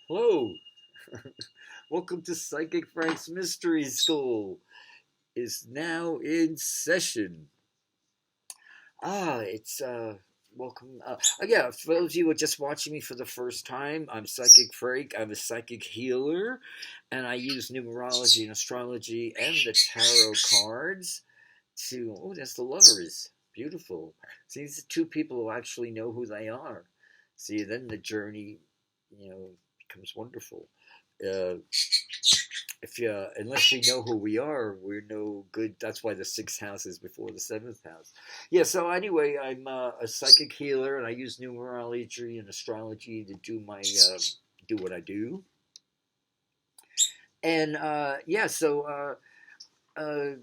Hello, welcome to Psychic Frank's Mystery School. Is now in session. It's welcome. Yeah, for those of you who are just watching me for the first time, I'm Psychic Frank. I'm a psychic healer, and I use numerology and astrology and the tarot cards to. Oh, that's the lovers. Beautiful. See, these are two people who actually know who they are. See, then the journey, becomes wonderful. Uh, if you unless we know who we are, we're no good. That's why the sixth house is before the seventh house. Yeah. So anyway, I'm a psychic healer, and I use numerology and astrology to do my do what I do. And yeah, so we're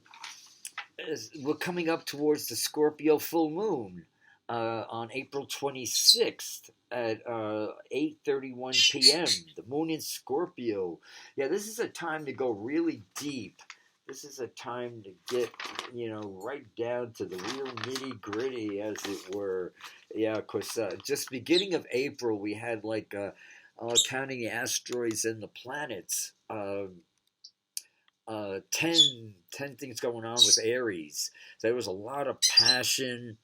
coming up towards the Scorpio full moon on April 26th at 8:31 p.m. The moon in Scorpio. Yeah, this is a time to go really deep. This is a time to get, right down to the real nitty gritty, as it were. Yeah, of course, just beginning of April, we had like counting the asteroids and the planets. 10 things going on with Aries. So there was a lot of passion,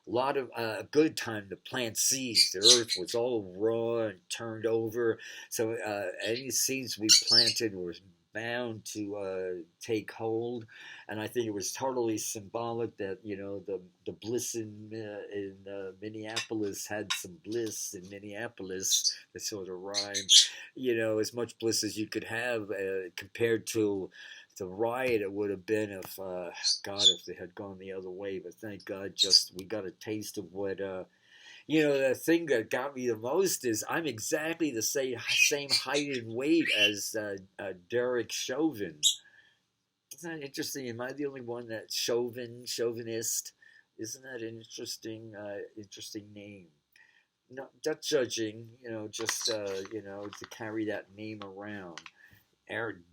a lot of good time to plant seeds. The earth was all raw and turned over. So any seeds we planted were bound to take hold. And I think it was totally symbolic that, the bliss in Minneapolis had some bliss in Minneapolis. They sort of rhyme, as much bliss as you could have compared to the riot it would have been if God, if they had gone the other way. But thank God, just we got a taste of what the thing that got me the most is I'm exactly the same height and weight as Derek Chauvin. Isn't that interesting? Am I the only one that's chauvinist? Isn't that an interesting name? Not judging, just to carry that name around.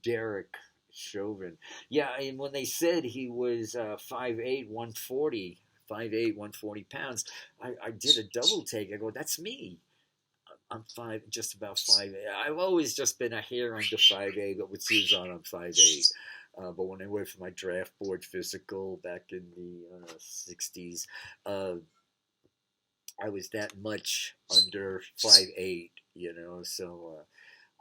Derek Chauvin. Yeah, and when they said he was 5'8", 140, 5'8", 140 pounds, I did a double take. I go, that's me. I'm just about 5'8". I've always just been a hair under 5'8", but with shoes on, I'm 5'8". But when I went for my draft board physical back in the 60s, I was that much under 5'8", so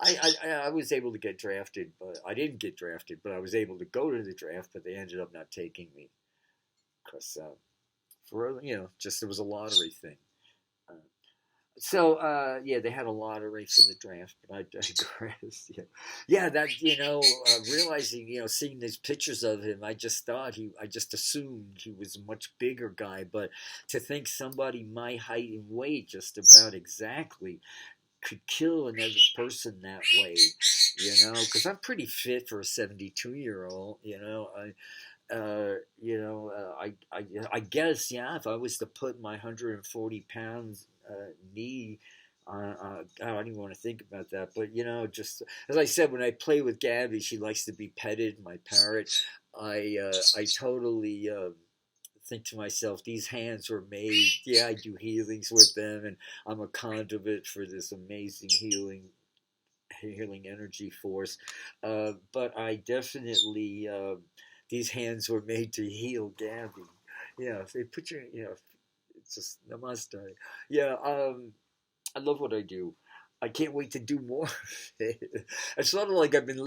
I was able to get drafted, but I didn't get drafted, but I was able to go to the draft, but they ended up not taking me because just there was a lottery thing. Uh, so yeah, they had a lottery for the draft, but I digress. Yeah, that realizing seeing these pictures of him, I just assumed he was a much bigger guy, but to think somebody my height and weight just about exactly could kill another person that way, because I'm pretty fit for a 72-year-old, I guess, yeah, if I was to put my 140 pounds knee I don't even want to think about that, but just as I said, when I play with Gabby, she likes to be petted, my parrot. I totally think to myself, these hands were made. Yeah, I do healings with them, and I'm a conduit for this amazing healing energy force. But I definitely, these hands were made to heal Gabby. Yeah, if they put your, it's just namaste. Yeah, I love what I do. I can't wait to do more. It's sort of like I've been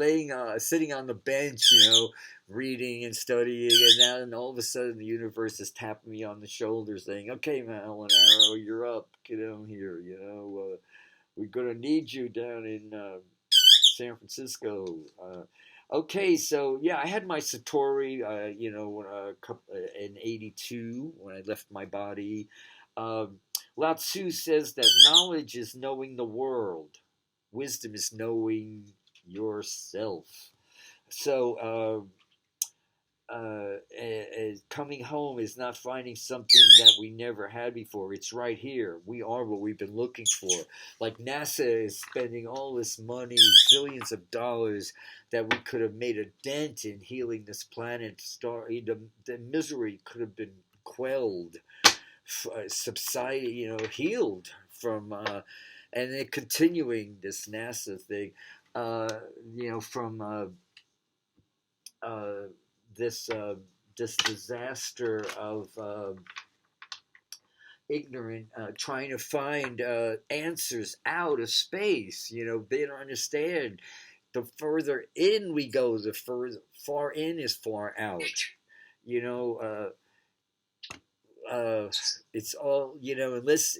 sitting on the bench, reading and studying, and all of a sudden the universe is tapping me on the shoulder, saying, "Okay, Alan Arrow, you're up. Get on here. We're gonna need you down in San Francisco." Okay, so yeah, I had my Satori, in '82 when I left my body. Um, Lao Tzu says that knowledge is knowing the world, wisdom is knowing yourself. So coming home is not finding something that we never had before. It's right here. We are what we've been looking for. Like NASA is spending all this money, billions of dollars, that we could have made a dent in healing this planet. The misery could have been quelled, subsided, healed from and they're continuing this NASA thing, uh, from uh, this this disaster of ignorant, trying to find answers out of space. They don't understand. The further in we go, the further far in is far out. You know, it's all, unless,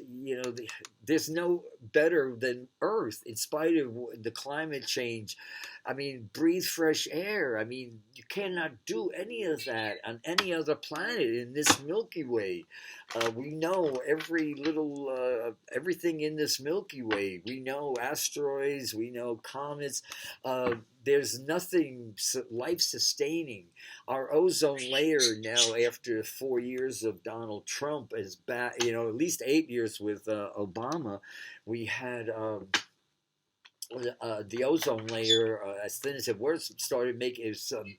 there's no better than Earth in spite of the climate change. I mean, breathe fresh air. I mean, you cannot do any of that on any other planet in this Milky Way. We know everything in this Milky Way. We know asteroids, we know comets. There's nothing life sustaining. Our ozone layer now, after 4 years of Donald Trump, is back. At least 8 years with Obama. We had the ozone layer, as thin as it was, started making it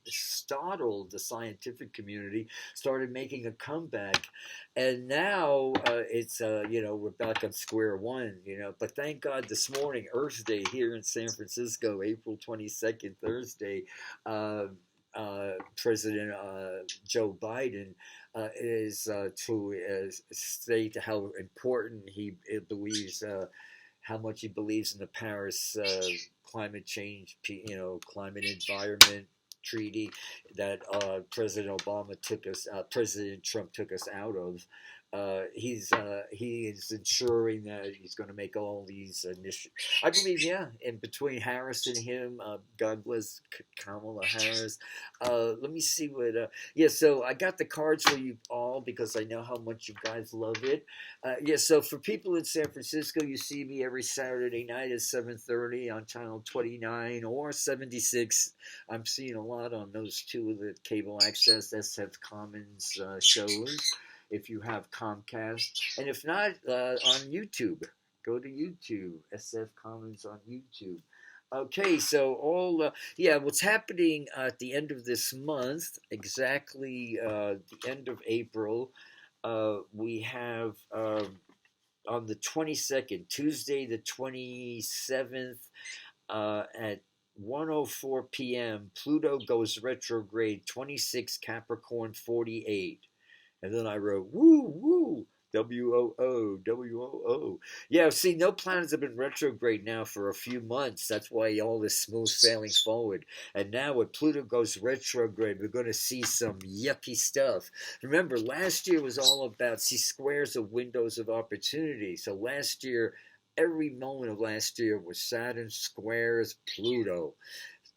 startled the scientific community, started making a comeback, and now it's we're back on square one. But thank God this morning, Earth Day here in San Francisco, April 22nd, Thursday. President Joe Biden is to state how important he believes, how much he believes in the Paris climate change, climate environment treaty that President Trump took us out of. He is ensuring that he's going to make all these initiatives. I believe, yeah, in between Harris and him, God bless Kamala Harris. Let me see what. So I got the cards for you all because I know how much you guys love it. So for people in San Francisco, you see me every Saturday night at 7:30 on channel 29 or 76. I'm seeing a lot on those two of the cable access SF Commons shows, if you have Comcast. And if not, on YouTube. Go to YouTube, SF Commons on YouTube. Okay, so what's happening at the end of this month, exactly the end of April, we have on the 22nd, Tuesday the 27th, at 1:04 p.m., Pluto goes retrograde, 26 Capricorn 48. And then I wrote, woo, woo, WOO, WOO. Yeah, see, no planets have been retrograde now for a few months. That's why all this smooth sailing forward. And now when Pluto goes retrograde, we're going to see some yucky stuff. Remember, last year was all about, squares of windows of opportunity. So last year, every moment of last year was Saturn squares Pluto.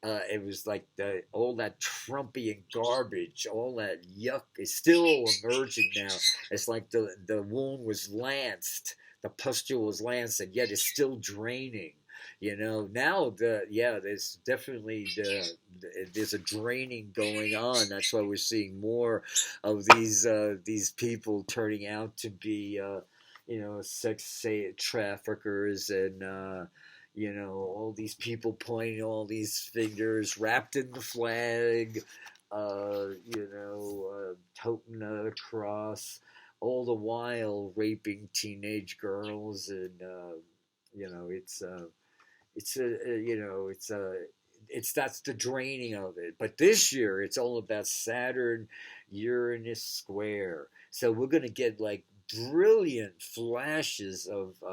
It was like all that Trumpian garbage, all that yuck is still emerging now. It's like the wound was lanced, the pustule was lanced, and yet it's still draining. Now there's definitely there's a draining going on. That's why we're seeing more of these people turning out to be sex traffickers and. All these people pointing all these fingers wrapped in the flag, toting a cross, all the while raping teenage girls, and that's the draining of it. But this year it's all about Saturn Uranus square. So we're gonna get like brilliant flashes of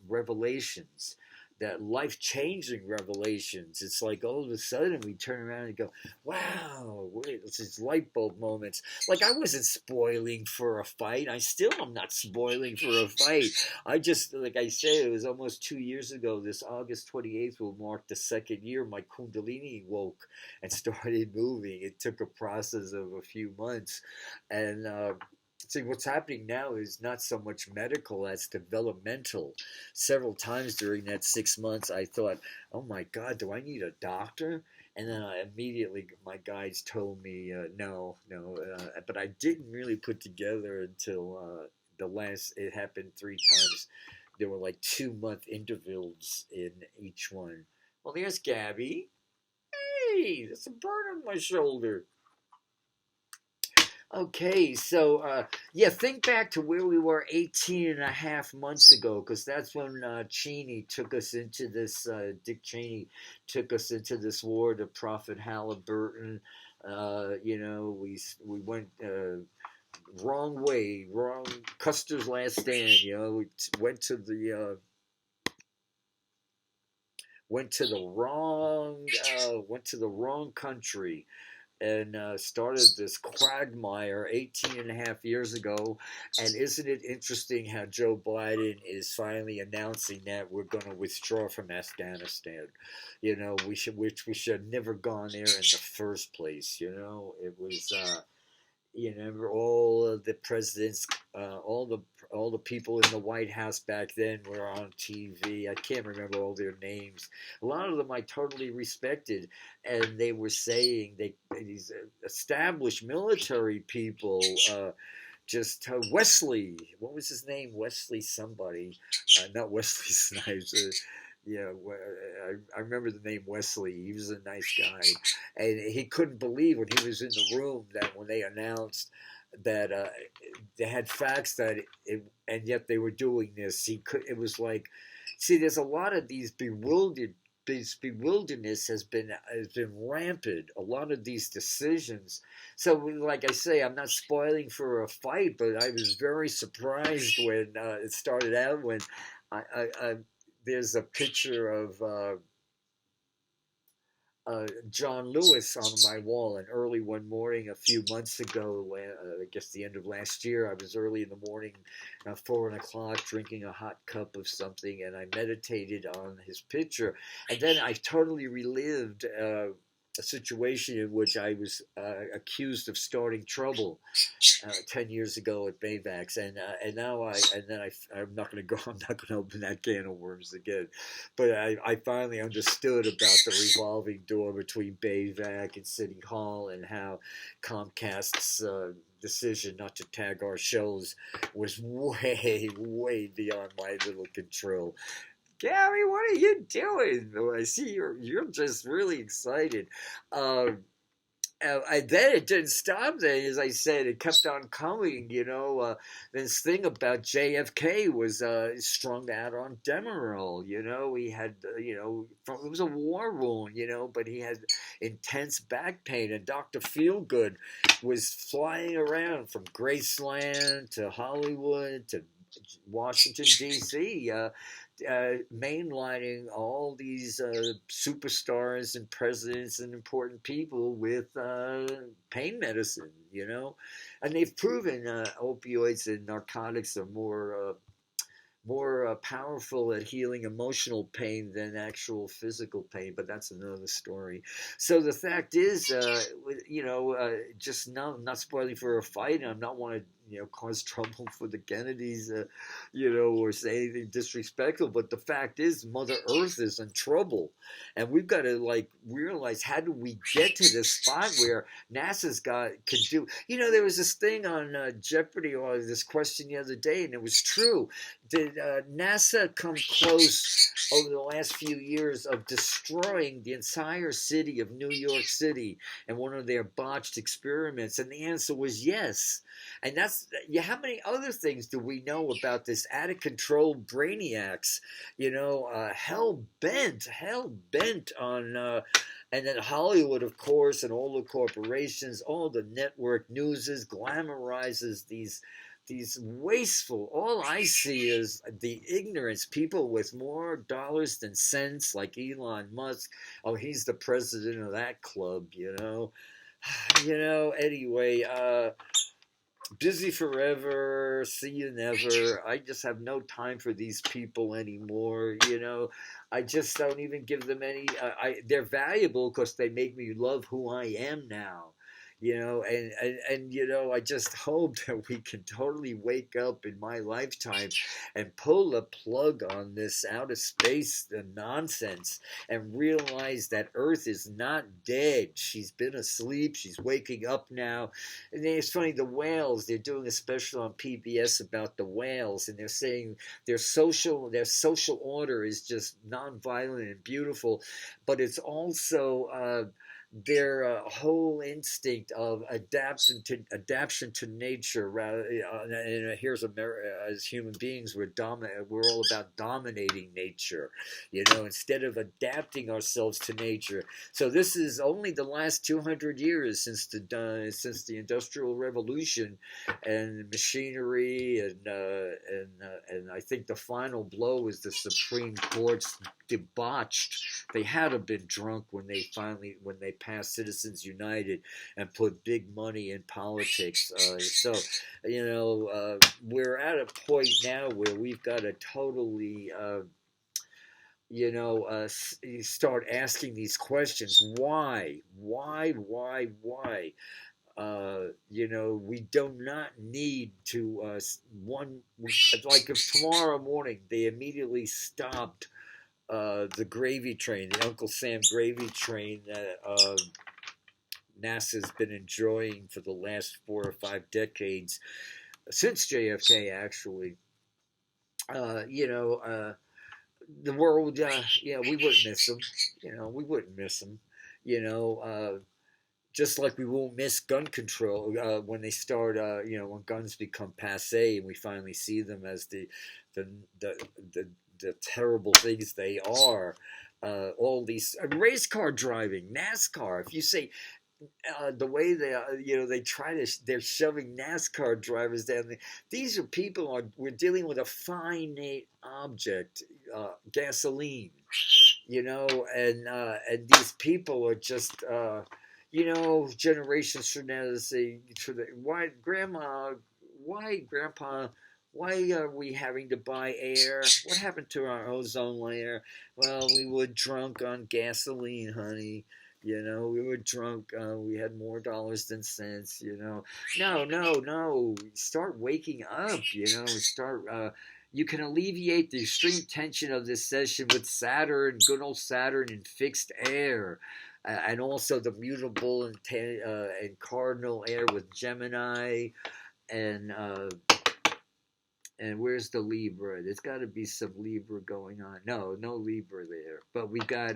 revelations. That life-changing revelations. It's like all of a sudden we turn around and go, wow, it's these light bulb moments. Like I wasn't spoiling for a fight. I still am not spoiling for a fight. I just, like I said, it was almost 2 years ago. This August 28th will mark the second year my Kundalini woke and started moving. It took a process of a few months. And see, what's happening now is not so much medical as developmental. Several times during that 6 months, I thought, oh my God, do I need a doctor? And then my guides told me, no. But I didn't really put together until it happened 3 times. There were like 2-month intervals in each one. Well, there's Gabby. Hey, there's a burn on my shoulder. Okay, so yeah, think back to where we were 18 and a half months ago, because that's when Cheney took us into this, Dick Cheney took us into this war to Prophet Halliburton. We went wrong way, wrong Custer's last stand. We went to the wrong country and started this quagmire 18 and a half years ago. And isn't it interesting how Joe Biden is finally announcing that we're going to withdraw from Afghanistan? We should have never gone there in the first place. It was. All of the presidents, all the people in the White House back then were on TV. I can't remember all their names. A lot of them I totally respected, and they were saying these established military people. Just Wesley, what was his name? Wesley somebody, not Wesley Snipes. Yeah, I remember the name Wesley. He was a nice guy, and he couldn't believe when he was in the room that when they announced that they had facts and yet they were doing this. He could. It was like, see, there's a lot of these bewildered. This bewilderness has been rampant. A lot of these decisions. So, like I say, I'm not spoiling for a fight, but I was very surprised when it started out when I there's a picture of John Lewis on my wall. And early one morning, a few months ago, I guess the end of last year, I was early in the morning, 4 o'clock, drinking a hot cup of something, and I meditated on his picture. And then I totally relived a situation in which I was accused of starting trouble 10 years ago at Bayvax, and I'm not going to go. I'm not going to open that can of worms again. But I finally understood about the revolving door between Bayvac and City Hall, and how Comcast's decision not to tag our shows was way, way beyond my little control. Gary, what are you doing? I see you're just really excited. And then it didn't stop there. As I said, it kept on coming. This thing about JFK was strung out on Demerol. He had, it was a war wound, but he had intense back pain. And Dr. Feelgood was flying around from Graceland to Hollywood to Washington, D.C., mainlining all these superstars and presidents and important people with pain medicine, and they've proven opioids and narcotics are more powerful at healing emotional pain than actual physical pain, but that's another story. So the fact is, just not spoiling for a fight, and I'm not want to cause trouble for the Kennedys, or say anything disrespectful. But the fact is, Mother Earth is in trouble, and we've got to realize, how do we get to this spot where NASA's could do? There was this thing on Jeopardy, or this question the other day, and it was true. Did NASA come close over the last few years of destroying the entire city of New York City in one of their botched experiments? And the answer was yes. And how many other things do we know about this out of control brainiacs? Hell bent on. And then Hollywood, of course, and all the corporations, all the network newses glamorizes these wasteful. All I see is the ignorance. People with more dollars than sense, like Elon Musk. Oh, he's the president of that club. Anyway. Busy forever, see you never. I just have no time for these people anymore. I just don't even give them any. They're valuable because they make me love who I am now. I just hope that we can totally wake up in my lifetime and pull the plug on this outer space nonsense and realize that Earth is not dead. She's been asleep. She's waking up now. And then it's funny, the whales, they're doing a special on PBS about the whales, and they're saying their social order is just nonviolent and beautiful, but it's also their whole instinct of adaptation to nature. Rather, and here's as human beings, we're all about dominating nature, instead of adapting ourselves to nature. So this is only the last 200 years since the Industrial Revolution and machinery, and I think the final blow is the Supreme Court's debauched. They had to have been drunk when they passed Citizens United and put big money in politics. So we're at a point now where we've got to totally start asking these questions. Why? We do not need to like if tomorrow morning they immediately stopped the gravy train, the Uncle Sam gravy train that NASA's been enjoying for the last 4 or 5 decades, since JFK actually. The world, we wouldn't miss them. We wouldn't miss them. Just like we won't miss gun control when they start, when guns become passe and we finally see them as the terrible things they are. All these race car driving, NASCAR. If you say the way they're shoving NASCAR drivers down. These are people we're dealing with a finite object, gasoline, and these people are just, generations from now to say, why, Grandpa, why are we having to buy air? What happened to our ozone layer? Well, we were drunk on gasoline, honey. We were drunk. We had more dollars than cents. No. Start waking up. You can alleviate the extreme tension of this session with Saturn, good old Saturn in fixed air, and also the mutable and cardinal air with Gemini, and where's the Libra? There's got to be some Libra going on. No Libra there. But we got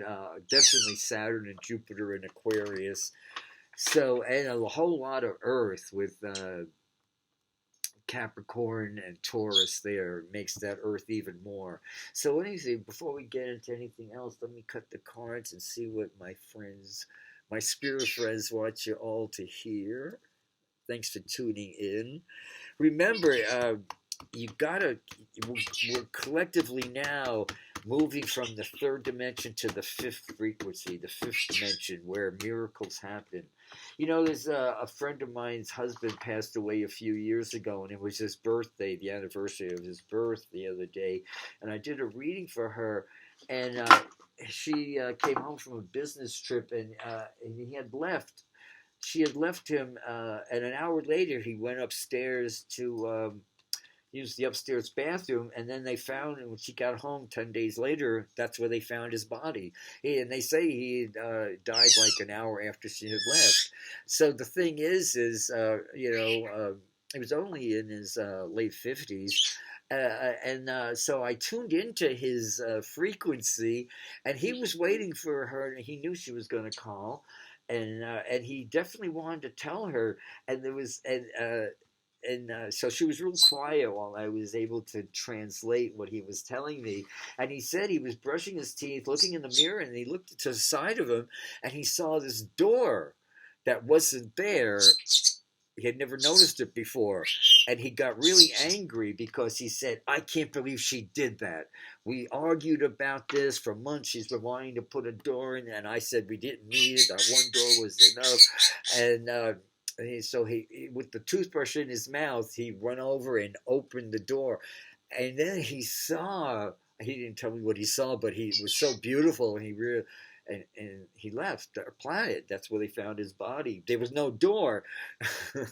definitely Saturn and Jupiter in Aquarius. So, and a whole lot of Earth with Capricorn and Taurus there makes that Earth even more. So anything, before we get into anything else, let me cut the cards and see what my spirit friends want you all to hear. Thanks for tuning in. Remember, we're collectively now moving from the 3rd dimension to the 5th frequency, the 5th dimension where miracles happen. There's a friend of mine's husband passed away a few years ago, and it was his birthday, the anniversary of his birth the other day, and I did a reading for her, and she came home from a business trip, and he had left. She had left him, and an hour later he went upstairs to use the upstairs bathroom, and then they found, and when she got home 10 days later, that's where they found his body. And they say he died like an hour after she had left. So the thing is he was only in his late 50s. So I tuned into his frequency, and he was waiting for her, and he knew she was going to call, and he definitely wanted to tell her, and there was, so she was real quiet while I was able to translate what he was telling me. And he said he was brushing his teeth, looking in the mirror, and he looked to the side of him, and he saw this door that wasn't there. He had never noticed it before. And he got really angry because he said, I can't believe she did that. We argued about this for months. She's been wanting to put a door in, and I said we didn't need it. That one door was enough. And so he, with the toothbrush in his mouth, he went over and opened the door. And then he didn't tell me what he saw, but he was so beautiful, and and he left our planet. That's where they found his body. There was no door. And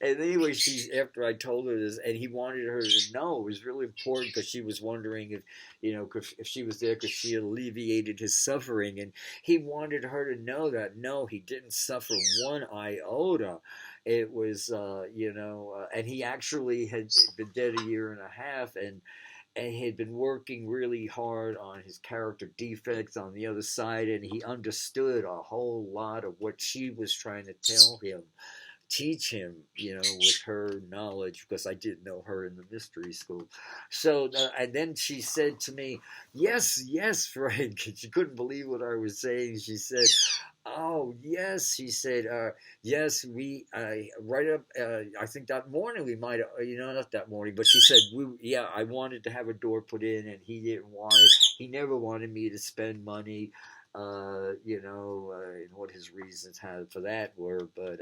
anyway, after I told her this, and he wanted her to know, it was really important because she was wondering if she was there because she alleviated his suffering. And he wanted her to know that, no, he didn't suffer one iota. It was, and he actually had been dead a year and a half, and and he had been working really hard on his character defects on the other side, and he understood a whole lot of what she was trying to tell him, teach him, with her knowledge, because I didn't know her in the mystery school. So, and then she said to me, yes, yes, Frank. She couldn't believe what I was saying. She said, oh, yes, he said, yes, right up, I think that morning we might have, not that morning, but she said, yeah, I wanted to have a door put in, and he didn't want it. He never wanted me to spend money, and what his reasons had for that were, but,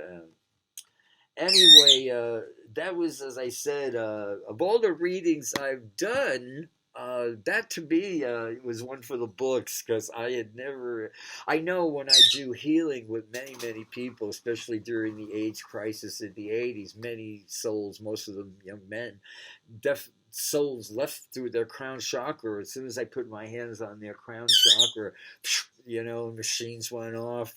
anyway, that was, as I said, of all the readings I've done, that to me was one for the books, because I know when I do healing with many, many people, especially during the AIDS crisis in the 80s, many souls, most of them young men, souls left through their crown chakra. As soon as I put my hands on their crown chakra, machines went off,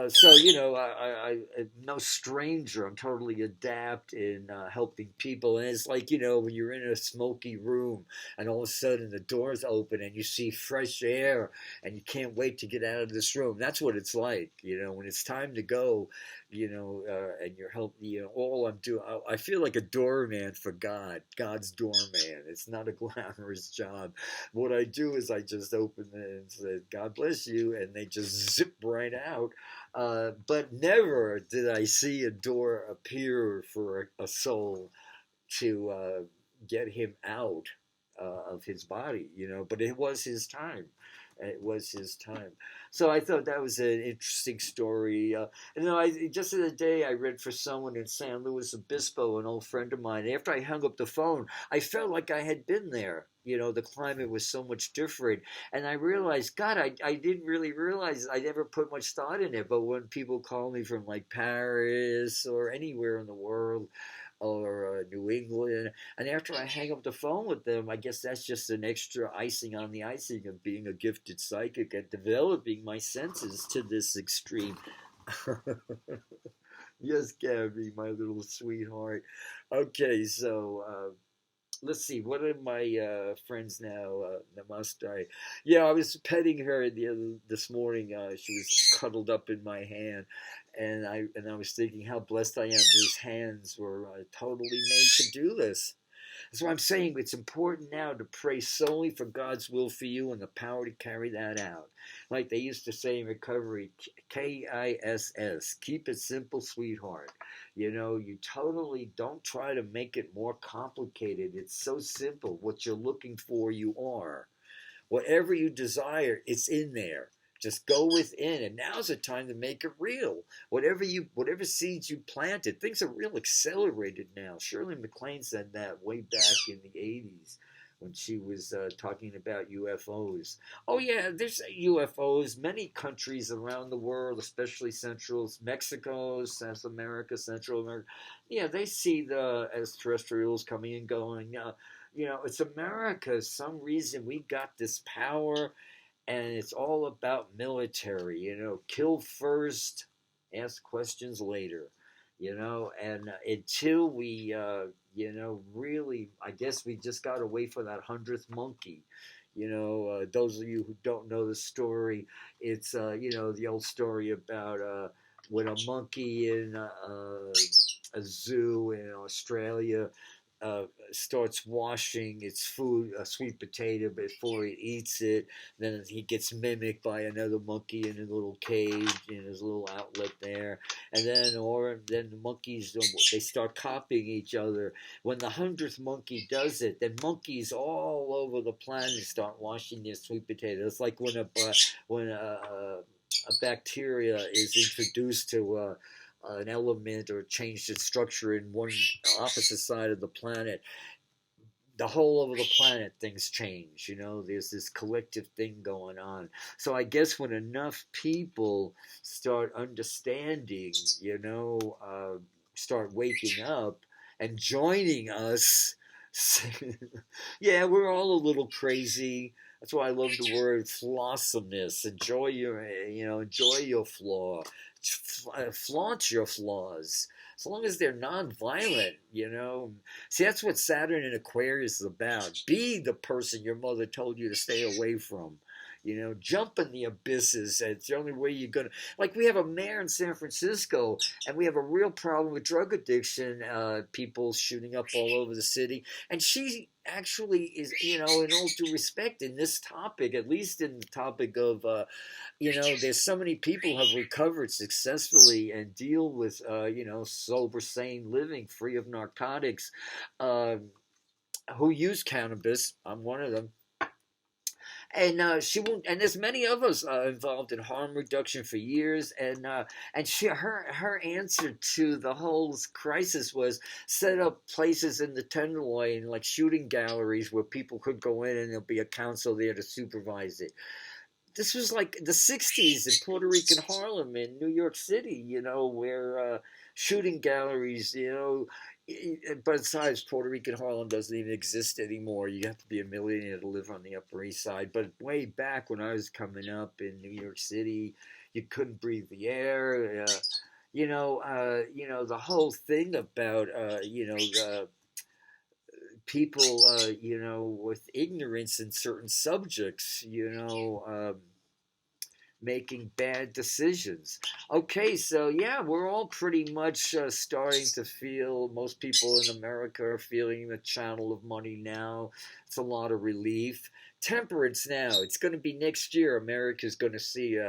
so I'm no stranger. I'm totally adept in helping people, and it's like when you're in a smoky room, and all of a sudden the doors open and you see fresh air, and you can't wait to get out of this room. That's what it's like, when it's time to go, and you're helping. All I'm doing, I feel like a doorman for God's doorman. It's not a glamorous job. What I do is I just open it and say, "God bless you," and they just zip right out. But never did I see a door appear for a soul to get him out of his body, But it was his time. It was his time. So I thought that was an interesting story. Just the other day I read for someone in San Luis Obispo, an old friend of mine. After I hung up the phone, I felt like I had been there. The climate was so much different. And I realized, God, I didn't really realize, I never put much thought in it. But when people call me from like Paris or anywhere in the world, or New England, and after I hang up the phone with them, I guess that's just an extra icing on the icing of being a gifted psychic and developing my senses to this extreme. Yes, Gabby, my little sweetheart. Okay, so let's see. One of my friends now, Namaste. Yeah, I was petting her this morning. She was cuddled up in my hand, and I was thinking how blessed I am. These hands were totally made to do this. That's why I'm saying it's important now to pray solely for God's will for you and the power to carry that out. Like they used to say in recovery, KISS, keep it simple, sweetheart. You totally don't try to make it more complicated. It's so simple. What you're looking for, you are. Whatever you desire, it's in there. Just go within, and now's the time to make it real. Whatever seeds you planted, things are real accelerated now. Shirley MacLaine said that way back in the 80s when she was talking about UFOs. Oh yeah, there's UFOs. Many countries around the world, especially Mexico, South America, Central America, yeah, they see the extraterrestrials coming and going. It's America. Some reason we got this power, and it's all about military, kill first, ask questions later, and until we, really, I guess we just got to wait for that 100th monkey. Those of you who don't know the story, it's, the old story about when a monkey in a zoo in Australia starts washing its food, a sweet potato, before he eats it. Then he gets mimicked by another monkey in a little cage in his little outlet there, and then the monkeys, they start copying each other. When the 100th monkey does it, then monkeys all over the planet start washing their sweet potato. It's like when a bacteria is introduced to an element or changed its structure in one opposite side of the planet, the whole over the planet things change. There's this collective thing going on. So I guess when enough people start understanding, start waking up and joining us, yeah, we're all a little crazy. That's why I love the word flawsomeness. Enjoy your flaw. Flaunt your flaws. as long as they're non-violent, you know. See, that's what Saturn in Aquarius is about. Be the person your mother told you to stay away from. You know, jump in the abysses. It's the only way you're gonna. Like, we have a mayor in San Francisco, and we have a real problem with drug addiction. People shooting up all over the city, and she actually is, you know, in all due respect, in this topic, at least in the topic of, you know, there's so many people have recovered successfully and deal with, you know, sober, sane living, free of narcotics, uh, who use cannabis. I'm one of them. And she won't. And there's many of us involved in harm reduction for years. And her answer to the whole crisis was set up places in the Tenderloin, like shooting galleries, where people could go in and there'll be a council there to supervise it. This was like the '60s in Puerto Rican Harlem in New York City, you know, where shooting galleries, you know. But besides, Puerto Rican Harlem doesn't even exist anymore. You have to be a millionaire to live on the Upper East Side. But way back when I was coming up in New York City, you couldn't breathe the air. You know, the whole thing about, you know, the people, you know, with ignorance in certain subjects, you know, making bad decisions. Okay, so yeah, we're all pretty much starting to feel, most people in America are feeling the channel of money now. It's a lot of relief. Temperance now, it's going to be next year. America's going to see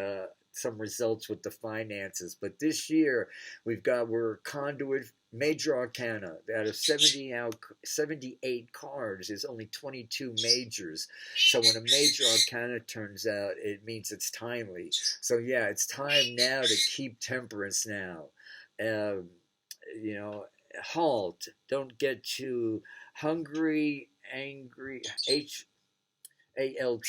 some results with the finances. But this year, we're a conduit, major arcana. Out of 78 cards, there's only 22 majors. So when a major arcana turns out, it means it's timely. So yeah, it's time now to keep temperance now. You know, halt. Don't get too hungry, angry. HALT.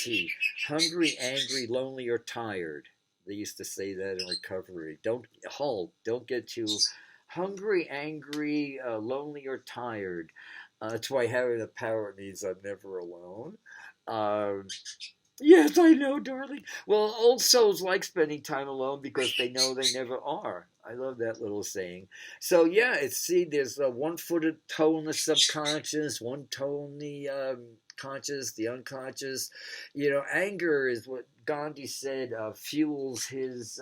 Hungry, angry, lonely, or tired. They used to say that in recovery. Don't halt. Don't get too hungry, angry, lonely, or tired. That's why having the power means I'm never alone. Um, yes, I know, darling. Well, old souls like spending time alone because they know they never are. I love that little saying. So yeah, there's one foot of toe in the subconscious, one toe in the conscious, the unconscious. You know, anger is what Gandhi said fuels his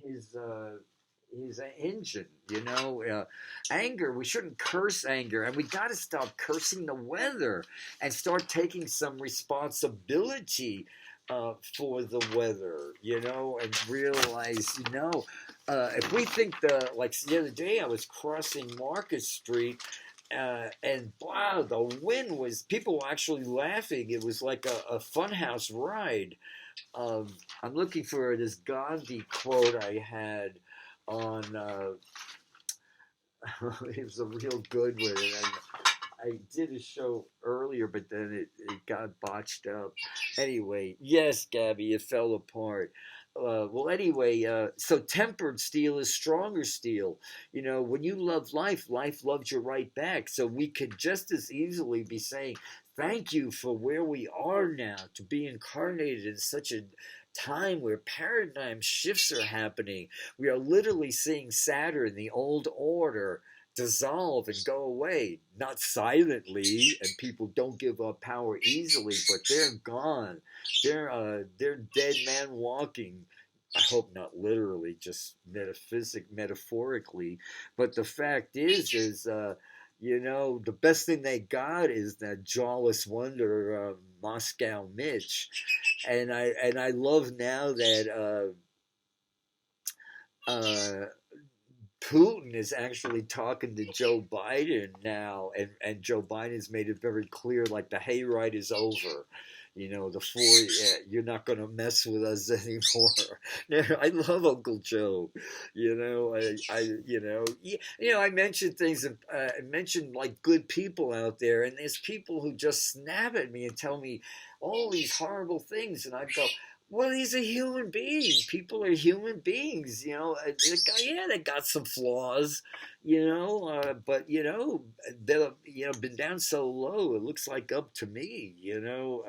his engine. You know, anger. We shouldn't curse anger, and we got to stop cursing the weather and start taking some responsibility for the weather. You know, and realize, you know, if we think like the other day, I was crossing Market Street. And wow, the wind was, people were actually laughing. It was like a funhouse ride. I'm looking for this Gandhi quote I had on, it was a real good one. And I did a show earlier, but then it got botched up. Anyway, yes, Gabby, it fell apart. Well, anyway, so tempered steel is stronger steel. You know, when you love life, life loves you right back. So we could just as easily be saying, thank you for where we are now, to be incarnated in such a time where paradigm shifts are happening. We are literally seeing Saturn, the old order, dissolve and go away, not silently, and people don't give up power easily, but they're gone. They're dead man walking. I hope not literally, just metaphorically. But the fact is, you know, the best thing they got is that jawless wonder, Moscow Mitch, and I love now that. Putin is actually talking to Joe Biden now, and Joe Biden's made it very clear, like, the hayride is over. You know, you're not going to mess with us anymore. I love Uncle Joe. You know, I mentioned things, I mentioned like good people out there, and there's people who just snap at me and tell me all these horrible things, and I go, well, he's a human being. People are human beings, you know. They got some flaws, you know, but you know, they've been down so low. It looks like up to me, you know.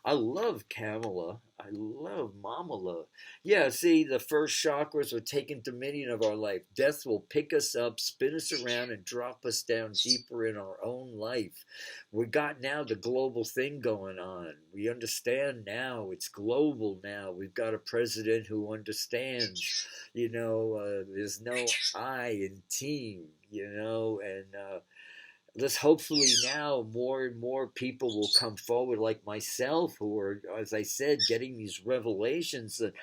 I love Kamala. I love Mama Love. Yeah, see, the first chakras are taking dominion of our life. Death will pick us up, spin us around, and drop us down deeper in our own life. We got now the global thing going on. We understand now. It's global now. We've got a president who understands. There's no I in team, and let's hopefully now more and more people will come forward like myself who are, as I said, getting these revelations that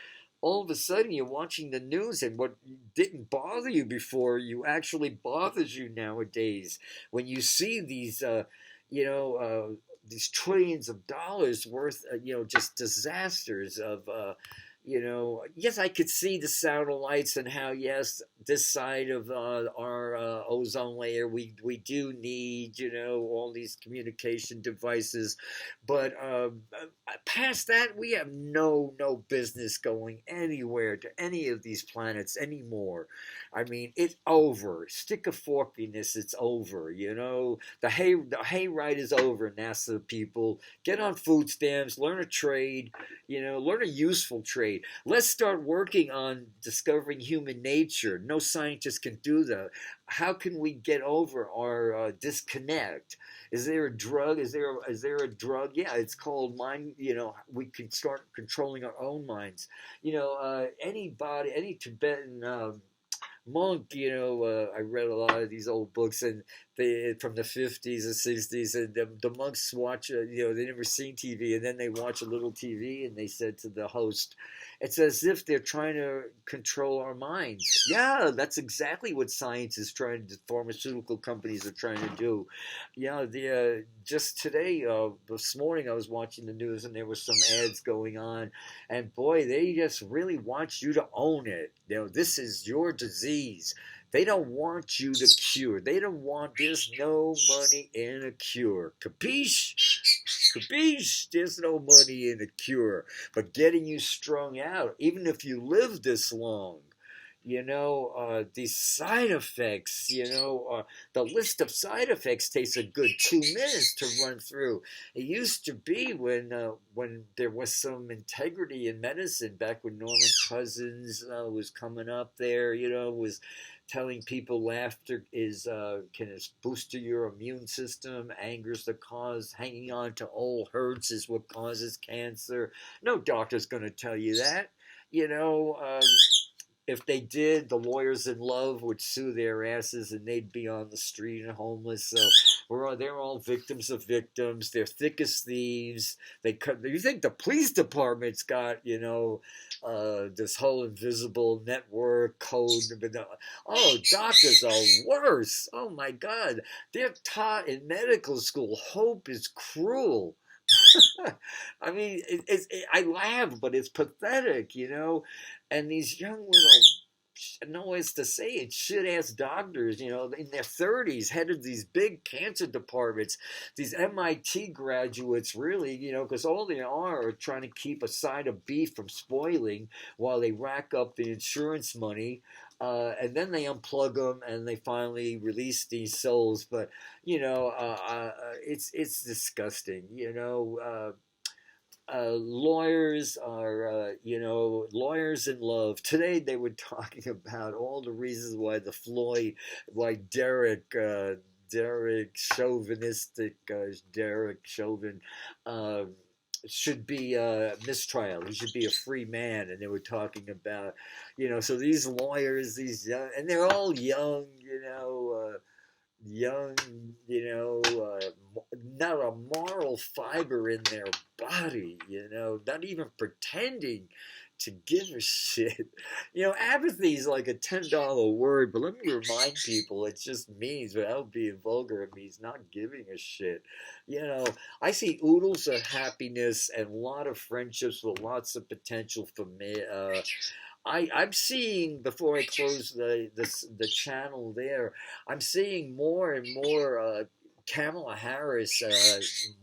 all of a sudden you're watching the news and what didn't bother you before you actually bothers you nowadays when you see you know these trillions of dollars worth just disasters of yes, I could see the satellites and how, yes, this side of our ozone layer, we do need, all these communication devices. But past that, we have no business going anywhere to any of these planets anymore. I mean, it's over. Stick a fork in this, it's over, The hayride is over, NASA people. Get on food stamps, learn a trade, learn a useful trade. Let's start working on discovering human nature. No scientist can do that. How can we get over our disconnect? Is there a drug? Is there a drug? Yeah, it's called mind. We can start controlling our own minds. Any Tibetan monk, I read a lot of these old books and from the 50s and 60s, and the monks watch, they never seen TV, and then they watch a little TV, and they said to the host, it's as if they're trying to control our minds. Yeah, that's exactly what science is trying to, pharmaceutical companies are trying to do. Yeah, just today, this morning, I was watching the news, and there was some ads going on, and boy, they just really want you to own it. This is your disease. They don't want you to cure. There's no money in a cure. Capiche? Capiche? There's no money in a cure. But getting you strung out, even if you live this long, these side effects, the list of side effects takes a good 2 minutes to run through. It used to be when there was some integrity in medicine, back when Norman Cousins was coming up there, was telling people laughter can boost your immune system, anger's the cause, hanging on to old hurts is what causes cancer. No doctor's going to tell you that. If they did, the lawyers in love would sue their asses and they'd be on the street and homeless. So they're all victims of victims. They're thick as thieves. You think the police department's got, this whole invisible network code. Oh, doctors are worse. Oh, my God. They're taught in medical school, hope is cruel. I mean, I laugh, but it's pathetic, And these young little, no ways to say it, shit-ass doctors, in their 30s, head of these big cancer departments, these MIT graduates, really, because all they are trying to keep a side of beef from spoiling while they rack up the insurance money. And then they unplug them and they finally release these souls. But, it's disgusting, lawyers are, lawyers in love. Today they were talking about all the reasons why Derek chauvinistic, Derek Chauvin, should be a mistrial. He should be a free man. And they were talking about, so these lawyers, and they're all young, not a moral fiber in their body, not even pretending to give a shit. Apathy is like a $10 word, but let me remind people, it just means, without being vulgar, it means not giving a shit. I see oodles of happiness and a lot of friendships with lots of potential for me. I'm seeing, before I close the channel there, I'm seeing more and more Kamala Harris,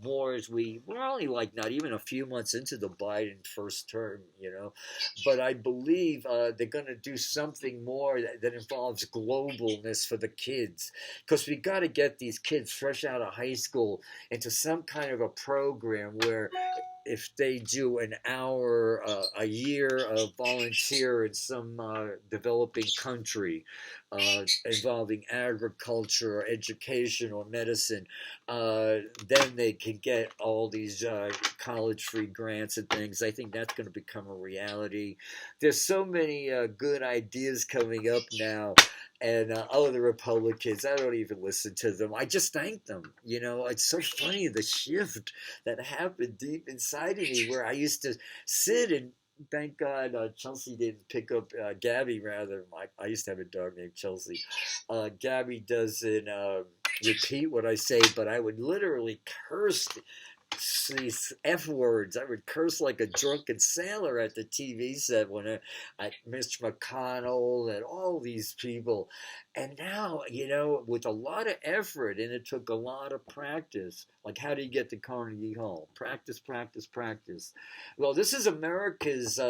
more as we're only like not even a few months into the Biden first term, but I believe they're going to do something more that involves globalness for the kids, because we got to get these kids fresh out of high school into some kind of a program where if they do an hour a year of volunteer in some developing country involving agriculture or education or medicine, then they can get all these college free grants and things. I think that's going to become a reality. There's so many good ideas coming up now. And the Republicans, I don't even listen to them. I just thank them. You know, it's so funny the shift that happened deep inside of me where I used to sit and thank God Chelsea didn't pick up Gabby, rather. I used to have a dog named Chelsea. Gabby doesn't repeat what I say, but I would literally curse these F words. I would curse like a drunken sailor at the TV set when I Mitch McConnell and all these people. And now, you know, with a lot of effort, and it took a lot of practice. Like, how do you get to Carnegie Hall? Practice, practice, practice. Well, this is America's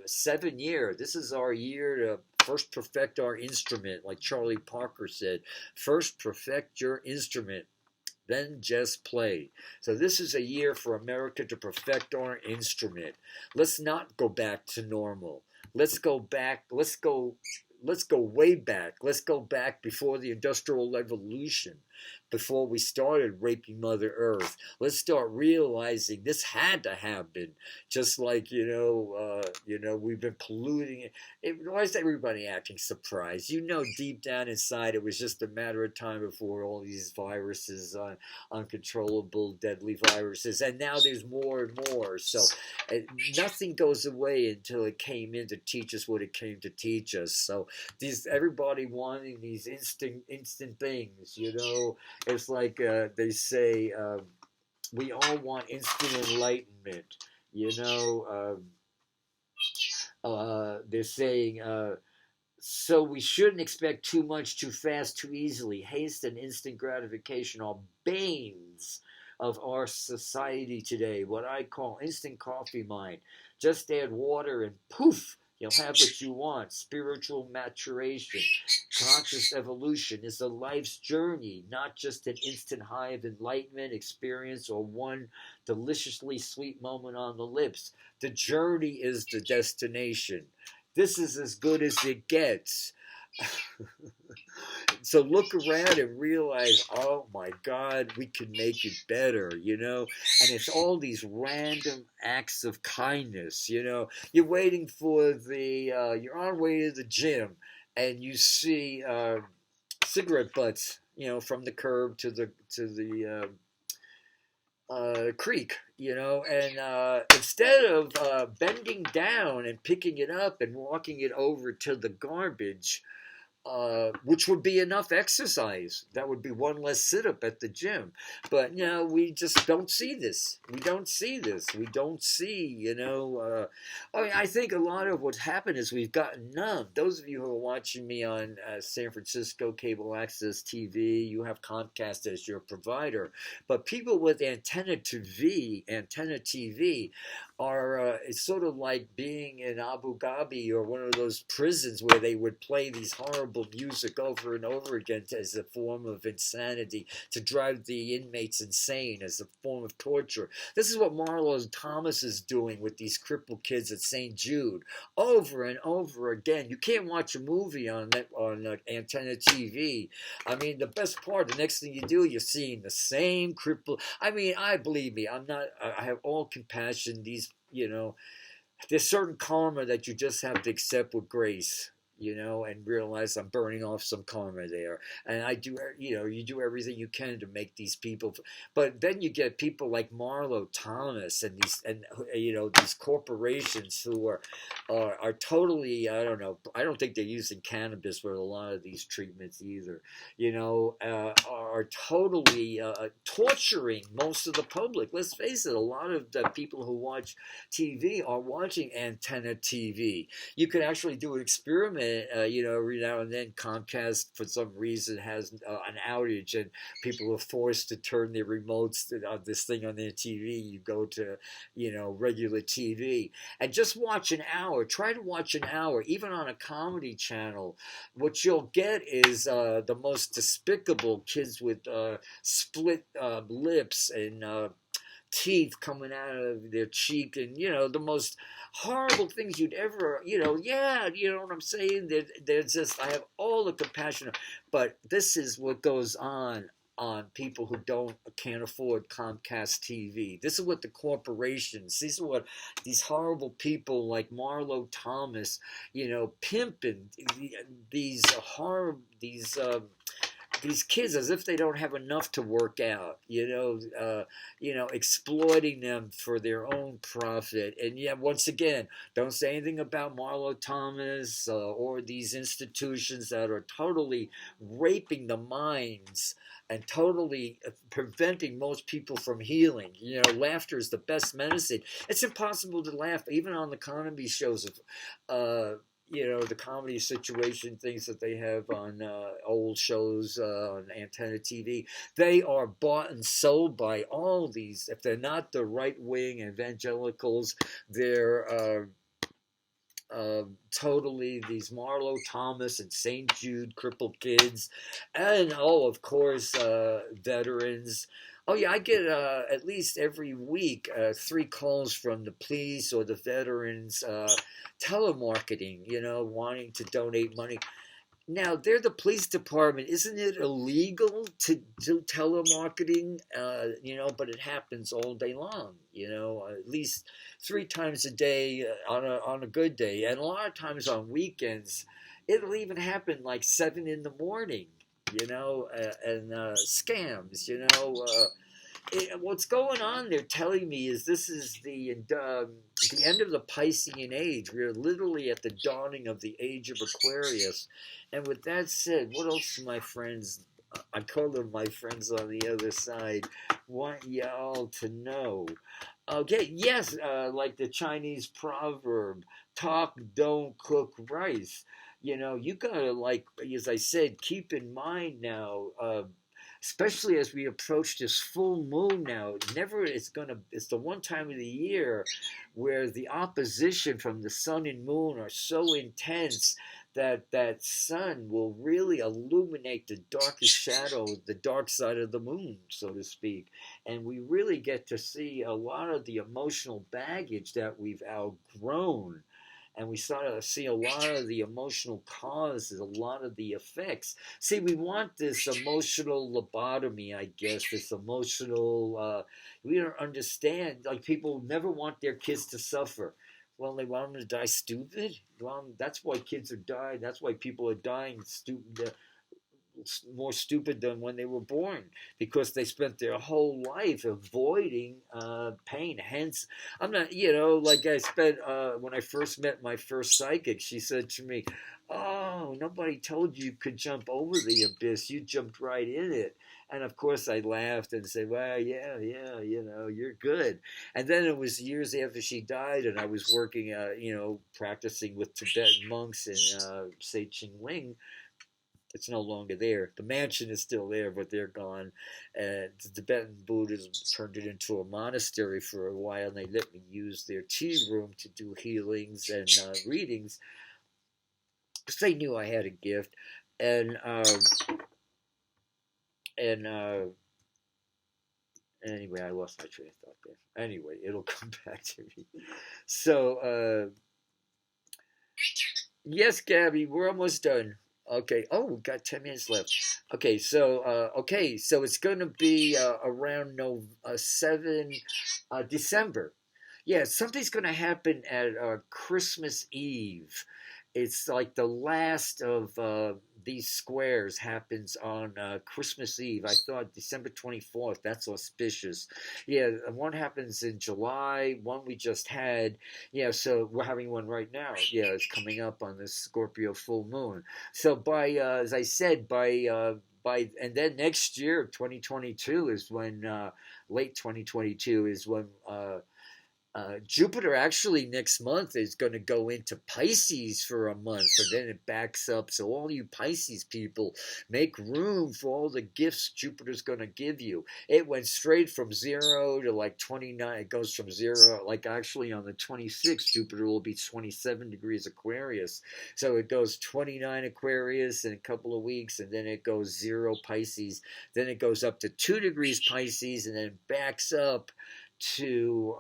7 year. This is our year to first perfect our instrument, like Charlie Parker said. First perfect your instrument, then just play. So this is a year for America to perfect our instrument. Let's not go back to normal. Let's go back. Let's go way back. Let's go back before the Industrial Revolution, before we started raping Mother Earth. Let's start realizing this had to happen. Just like, we've been polluting it. Why is everybody acting surprised? You know, deep down inside, it was just a matter of time before all these viruses, uncontrollable, deadly viruses. And now there's more and more. So nothing goes away until it came in to teach us what it came to teach us. So everybody wanting these instant things, you know. It's like they say, we all want instant enlightenment. You know, they're saying, so we shouldn't expect too much, too fast, too easily. Haste and instant gratification are banes of our society today. What I call instant coffee mind. Just add water and poof, you'll have what you want. Spiritual maturation, conscious evolution is a life's journey, not just an instant high of enlightenment experience or one deliciously sweet moment on the lips. The journey is the destination. This is as good as it gets. So look around and realize, oh my God, we can make it better, you know? And it's all these random acts of kindness, you know? You're waiting for you're on way to the gym and you see cigarette butts, you know, from the curb to the creek, you know, and instead of bending down and picking it up and walking it over to the garbage, which would be enough exercise. That would be one less sit-up at the gym. But, you know, we just don't see this. We don't see this. We don't see, you know. I think a lot of what's happened is we've gotten numb. Those of you who are watching me on San Francisco Cable Access TV, you have Comcast as your provider. But people with antenna TV, are it's sort of like being in Abu Dhabi or one of those prisons where they would play these horrible music over and over again as a form of insanity, to drive the inmates insane, as a form of torture. This is what Marlo Thomas is doing with these crippled kids at St. Jude over and over again. You can't watch a movie on antenna TV. I mean, the best part, the next thing you do, you're seeing the same crippled. I mean, believe me, I have all compassion. These, you know, there's certain karma that you just have to accept with grace, you know, and realize I'm burning off some karma there. And I do, you know, you do everything you can to make these people. But then you get people like Marlo Thomas and these corporations who are totally, I don't know, I don't think they're using cannabis with a lot of these treatments either, you know, are totally torturing most of the public. Let's face it, a lot of the people who watch TV are watching antenna TV. You could actually do an experiment. You know, every now and then Comcast, for some reason, has an outage and people are forced to turn their remotes on this thing on their TV. You go to, you know, regular TV and just watch an hour. Try to watch an hour, even on a comedy channel. What you'll get is the most despicable kids with split lips and teeth coming out of their cheek, and the most horrible things you'd ever, yeah, you know what I'm saying? They're just, I have all the compassion, but this is what goes on people who can't afford Comcast TV. This is what the corporations, these are what these horrible people like Marlo Thomas, pimping these horror, these kids as if they don't have enough to work out, exploiting them for their own profit. And yeah, once again, don't say anything about Marlo Thomas or these institutions that are totally raping the minds and totally preventing most people from healing. Laughter is the best medicine. It's impossible to laugh, even on the comedy shows of, the comedy situation things that they have on old shows on antenna TV. They are bought and sold by all these. If they're not the right-wing evangelicals, they're totally these Marlo Thomas and St. Jude crippled kids, and of course, veterans. Oh yeah, I get at least every week 3 calls from the police or the veterans telemarketing, wanting to donate money. Now, they're the police department. Isn't it illegal to do telemarketing? But it happens all day long, at least 3 times a day on a good day. And a lot of times on weekends, it'll even happen like 7 in the morning, and scams, what's going on, they're telling me, is this is the end of the Piscean age. We're literally at the dawning of the age of Aquarius. And with that said, what else, my friends, I call them my friends on the other side, want y'all to know? Okay, yes, like the Chinese proverb, talk, don't cook rice. You gotta, like, as I said, keep in mind now, especially as we approach this full moon now. It's the one time of the year where the opposition from the sun and moon are so intense that sun will really illuminate the darkest shadow, the dark side of the moon, so to speak. And we really get to see a lot of the emotional baggage that we've outgrown. And we start to see a lot of the emotional causes, a lot of the effects. See, we want this emotional lobotomy, I guess, this emotional, we don't understand, like people never want their kids to suffer. Well, they want them to die stupid. Well, that's why kids are dying. That's why people are dying stupid, more stupid than when they were born, because they spent their whole life avoiding pain. Hence, I'm not, like I spent, when I first met my first psychic, she said to me, oh, nobody told you could jump over the abyss. You jumped right in it. And of course I laughed and said, well, yeah, you're good. And then it was years after she died, and I was working, practicing with Tibetan monks in Seiching Ling. It's no longer there. The mansion is still there, but they're gone. And the Tibetan Buddhism turned it into a monastery for a while, and they let me use their tea room to do healings and readings, because they knew I had a gift. And anyway, I lost my train of thought there. Anyway, it'll come back to me. So, yes, Gabby, we're almost done. Okay. Oh, we've got 10 minutes left. Okay, so it's going to be around 7 December. Yeah, something's going to happen at Christmas Eve. It's like the last of these squares happens on Christmas Eve. I thought December 24th, that's auspicious. Yeah, one happens in July, one we just had. Yeah, so we're having one right now. Yeah, it's coming up on this Scorpio full moon. So by, as I said, and then next year, 2022 is when, late 2022 is when, Jupiter actually next month is going to go into Pisces for a month, and then it backs up. So all you Pisces people, make room for all the gifts Jupiter's going to give you. It went straight from 0 to like 29. It goes from 0, like actually on the 26th, Jupiter will be 27 degrees Aquarius. So it goes 29 Aquarius in a couple of weeks, and then it goes 0 Pisces. Then it goes up to 2 degrees Pisces, and then it backs up to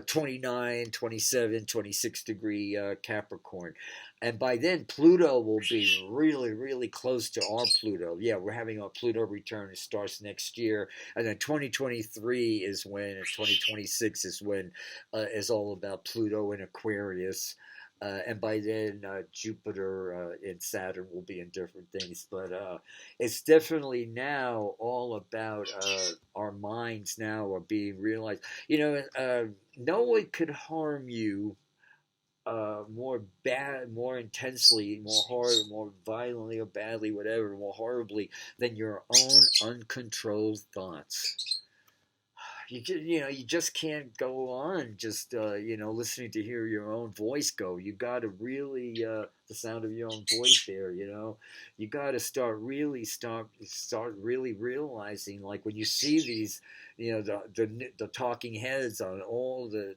29, 27, 26 degree Capricorn. And by then, Pluto will be really, really close to our Pluto. Yeah, we're having our Pluto return. It starts next year. And then 2023 is when, and 2026 is when it's all about Pluto in Aquarius. And by then, Jupiter and Saturn will be in different things. But it's definitely now all about our minds now are being realized. No one could harm you more intensely, more hard, more violently or badly, whatever, more horribly than your own uncontrolled thoughts. You just can't go on just listening to hear your own voice go. You got to really the sound of your own voice there. You got to start really realizing, like when you see these, the talking heads on all the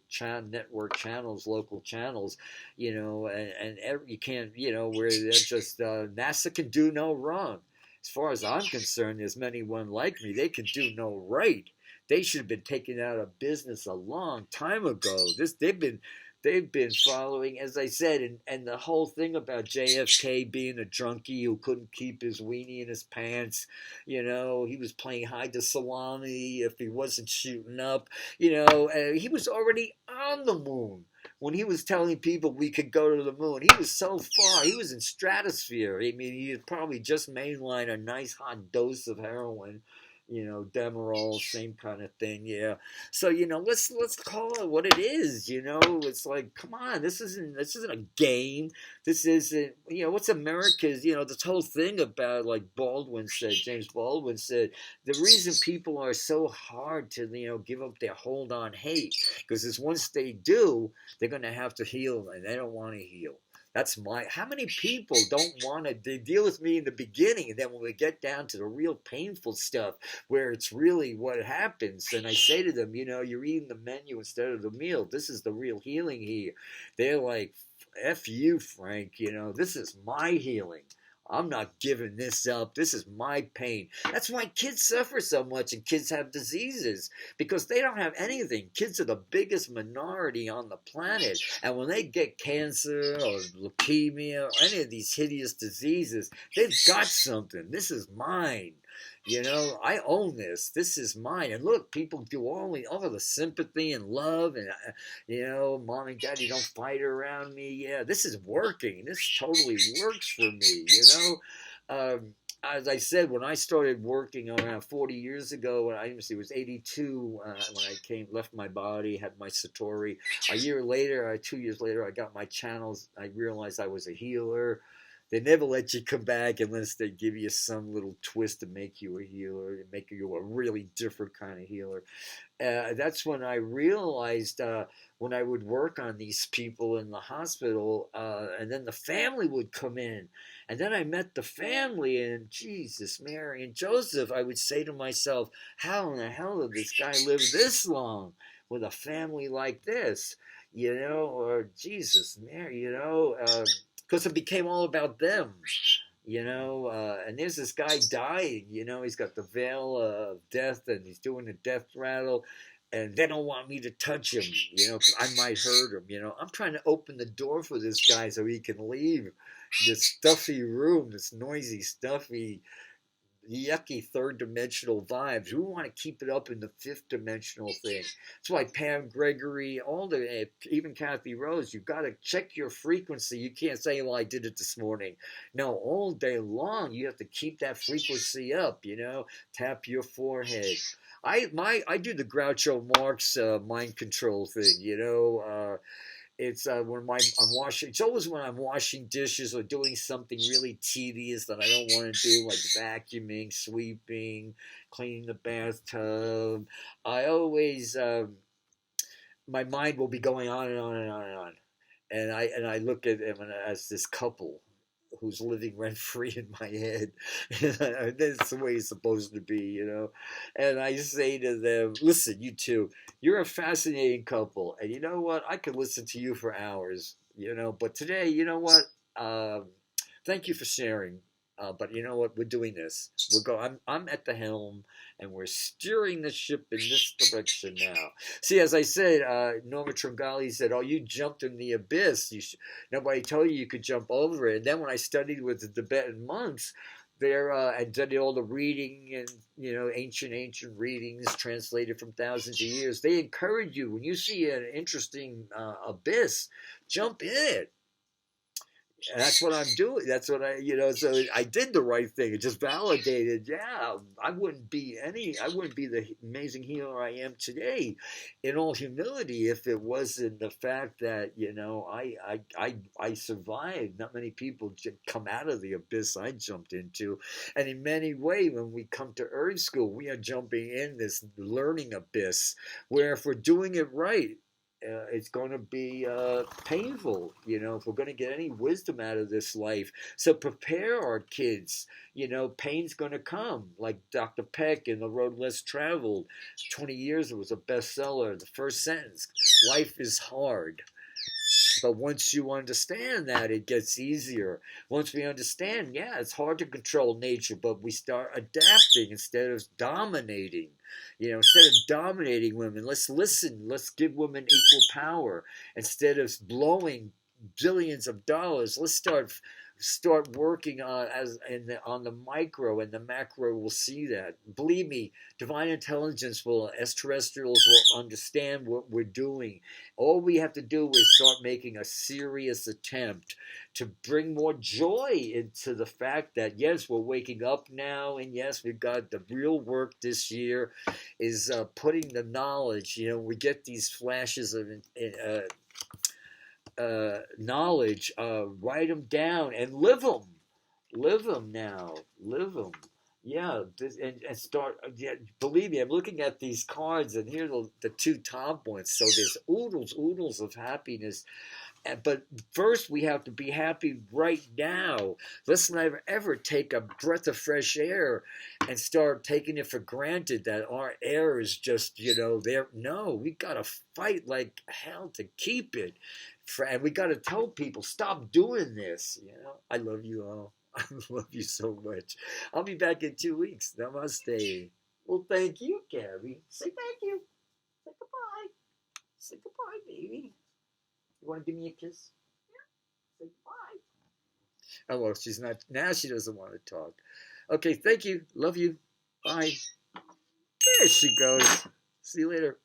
network channels, local channels, you can't, where they're just NASA can do no wrong. As far as I'm concerned, there's many one like me. They can do no right. They should have been taken out of business a long time ago. They've been following, as I said, and the whole thing about JFK being a drunkie who couldn't keep his weenie in his pants. He was playing hide the salami if he wasn't shooting up. He was already on the moon when he was telling people we could go to the moon. He was so far. He was in stratosphere. I mean, he had probably just mainlined a nice hot dose of heroin. Demerol, same kind of thing, yeah. So let's call it what it is. It's like, come on, this isn't a game. This isn't, what's America's, this whole thing about, like James Baldwin said, the reason people are so hard to give up their hold on hate, because once they do, they're going to have to heal, and they don't want to heal. How many people don't want to, they deal with me in the beginning, and then when we get down to the real painful stuff, where it's really what happens, and I say to them, you're eating the menu instead of the meal. This is the real healing here. They're like, F you, Frank, this is my healing. I'm not giving this up. This is my pain. That's why kids suffer so much and kids have diseases, because they don't have anything. Kids are the biggest minority on the planet. And when they get cancer or leukemia or any of these hideous diseases, they've got something. This is mine. I own this. This is mine. And look, people do all the sympathy and love and, mom and daddy don't fight around me. Yeah, this is working. This totally works for me, as I said, when I started working around 40 years ago, it was 82 when I left my body, had my Satori. 2 years later, I got my channels. I realized I was a healer. They never let you come back unless they give you some little twist to make you a healer, to make you a really different kind of healer. That's when I realized when I would work on these people in the hospital, and then the family would come in. And then I met the family, and Jesus, Mary, and Joseph, I would say to myself, how in the hell did this guy live this long with a family like this? Or Jesus, Mary, because it became all about them, and there's this guy dying, he's got the veil of death, and he's doing the death rattle, and they don't want me to touch him, because I might hurt him, I'm trying to open the door for this guy so he can leave this stuffy room, this noisy, stuffy, yucky third-dimensional vibes. We want to keep it up in the fifth-dimensional thing. That's why Pam Gregory, even Kathy Rose, you've got to check your frequency. You can't say, well, I did it this morning. No, all day long, you have to keep that frequency up, tap your forehead. I do the Groucho Marx mind control thing, it's when I'm washing. It's always when I'm washing dishes or doing something really tedious that I don't want to do, like vacuuming, sweeping, cleaning the bathtub. I always my mind will be going on and on and on and on, and I look at them as this couple who's living rent free in my head. That's the way it's supposed to be, And I say to them, listen, you two, you're a fascinating couple. And you know what? I could listen to you for hours, But today, you know what? Thank you for sharing. But you know what? We're doing this. I'm at the helm, and we're steering the ship in this direction now. See, as I said, Norma Tringali said, "Oh, you jumped in the abyss. Nobody told you could jump over it." And then when I studied with the Tibetan monks, there and did all the reading and ancient readings translated from thousands of years. They encourage you when you see an interesting abyss, jump in it. And that's what I'm doing. That's what so I did the right thing. It just validated, yeah, I wouldn't be the amazing healer I am today, in all humility, if it wasn't the fact that, I survived. Not many people come out of the abyss I jumped into. And in many ways, when we come to Earth School, we are jumping in this learning abyss, where if we're doing it right, it's going to be painful, if we're going to get any wisdom out of this life. So prepare our kids. Pain's going to come. Like Dr. Peck in The Road Less Traveled, 20 years it was a bestseller. The first sentence, life is hard. But once you understand that, it gets easier. Once we understand, yeah, it's hard to control nature, but we start adapting instead of dominating. Instead of dominating women, let's listen. Let's give women equal power. Instead of blowing billions of dollars, let's start working on the micro, and the macro will see that. Believe me, divine intelligence extraterrestrials will understand what we're doing. All we have to do is start making a serious attempt to bring more joy into the fact that, yes, we're waking up now, and yes, we've got the real work this year is putting the knowledge. We get these flashes of knowledge, write them down and live them now, live them. Yeah, and start. Yeah, believe me, I'm looking at these cards, and here are the two top ones. So there's oodles of happiness. But first, we have to be happy right now. Let's never ever take a breath of fresh air and start taking it for granted that our air is just, there. No, we got to fight like hell to keep it. And we got to tell people, stop doing this. I love you all. I love you so much. I'll be back in 2 weeks. Namaste. Well, thank you, Gabby. Say thank you. Say goodbye. Say goodbye, baby. You want to give me a kiss? Yeah. Say bye. Oh, well, she's not. Now she doesn't want to talk. Okay, thank you. Love you. Bye. There she goes. See you later.